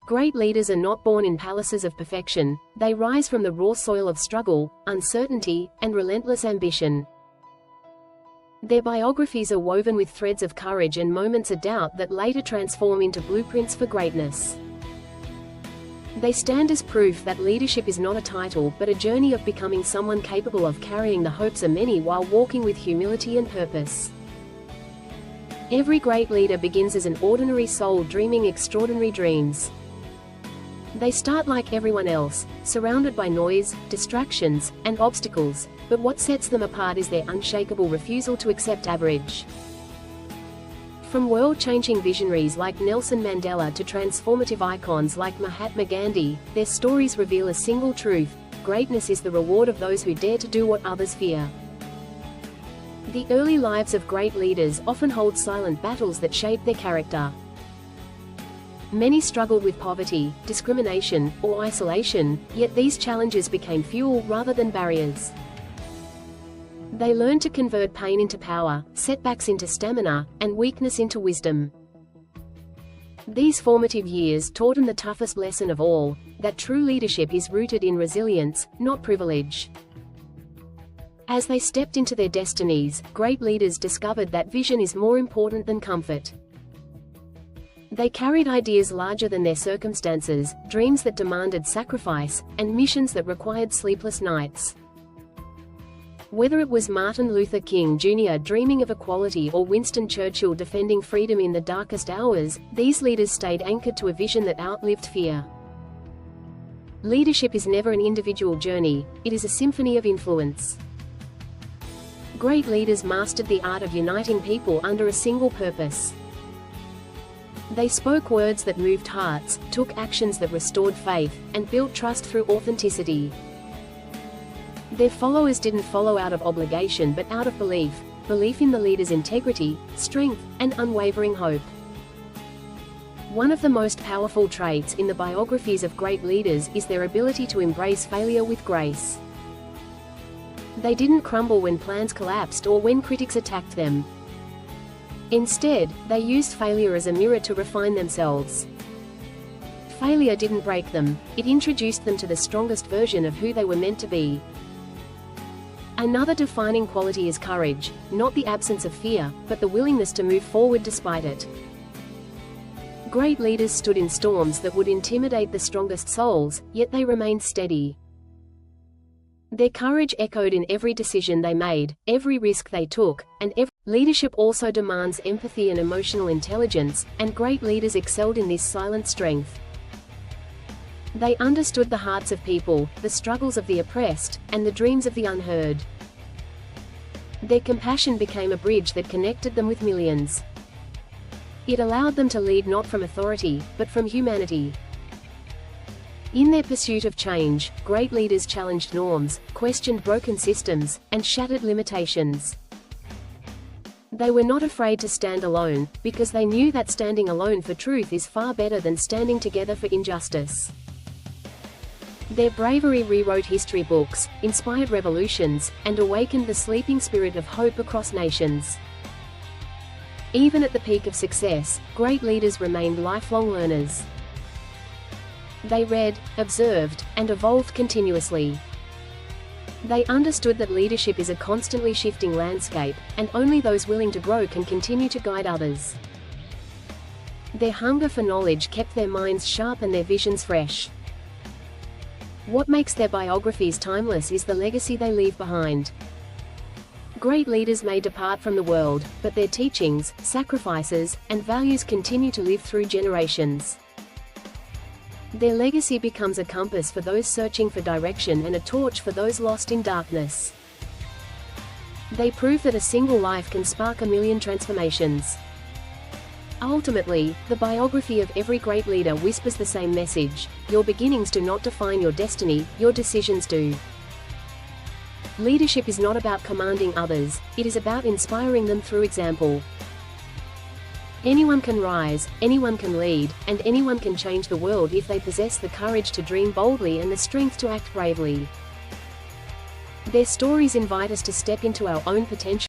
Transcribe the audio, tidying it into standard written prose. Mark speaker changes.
Speaker 1: Great leaders are not born in palaces of perfection, they rise from the raw soil of struggle, uncertainty, and relentless ambition. Their biographies are woven with threads of courage and moments of doubt that later transform into blueprints for greatness. They stand as proof that leadership is not a title but a journey of becoming someone capable of carrying the hopes of many while walking with humility and purpose. Every great leader begins as an ordinary soul dreaming extraordinary dreams. They start like everyone else, surrounded by noise, distractions, and obstacles, but what sets them apart is their unshakable refusal to accept average. From world-changing visionaries like Nelson Mandela to transformative icons like Mahatma Gandhi, their stories reveal a single truth: greatness is the reward of those who dare to do what others fear. The early lives of great leaders often hold silent battles that shape their character. Many struggled with poverty, discrimination, or isolation, yet these challenges became fuel rather than barriers. They learned to convert pain into power, setbacks into stamina, and weakness into wisdom. These formative years taught them the toughest lesson of all, that true leadership is rooted in resilience, not privilege. As they stepped into their destinies, great leaders discovered that vision is more important than comfort. They carried ideas larger than their circumstances, dreams that demanded sacrifice, and missions that required sleepless nights. Whether it was Martin Luther King Jr. dreaming of equality or Winston Churchill defending freedom in the darkest hours, these leaders stayed anchored to a vision that outlived fear. Leadership is never an individual journey, it is a symphony of influence. Great leaders mastered the art of uniting people under a single purpose. They spoke words that moved hearts, took actions that restored faith, and built trust through authenticity. Their followers didn't follow out of obligation but out of belief in the leader's integrity, strength, and unwavering hope. One of the most powerful traits in the biographies of great leaders is their ability to embrace failure with grace. They didn't crumble when plans collapsed or when critics attacked them. Instead, they used failure as a mirror to refine themselves. Failure didn't break them, it introduced them to the strongest version of who they were meant to be. Another defining quality is courage, not the absence of fear, but the willingness to move forward despite it. Great leaders stood in storms that would intimidate the strongest souls, yet they remained steady. Their courage echoed in every decision they made, every risk they took, and every leadership also demands empathy and emotional intelligence, and great leaders excelled in this silent strength. They understood the hearts of people, the struggles of the oppressed, and the dreams of the unheard. Their compassion became a bridge that connected them with millions. It allowed them to lead not from authority, but from humanity. In their pursuit of change, great leaders challenged norms, questioned broken systems, and shattered limitations. They were not afraid to stand alone, because they knew that standing alone for truth is far better than standing together for injustice. Their bravery rewrote history books, inspired revolutions, and awakened the sleeping spirit of hope across nations. Even at the peak of success, great leaders remained lifelong learners. They read, observed, and evolved continuously. They understood that leadership is a constantly shifting landscape, and only those willing to grow can continue to guide others. Their hunger for knowledge kept their minds sharp and their visions fresh. What makes their biographies timeless is the legacy they leave behind. Great leaders may depart from the world, but their teachings, sacrifices, and values continue to live through generations. Their legacy becomes a compass for those searching for direction and a torch for those lost in darkness. They prove that a single life can spark a million transformations. Ultimately, the biography of every great leader whispers the same message: your beginnings do not define your destiny, your decisions do. Leadership is not about commanding others, it is about inspiring them through example. Anyone can rise, anyone can lead, and anyone can change the world if they possess the courage to dream boldly and the strength to act bravely. Their stories invite us to step into our own potential.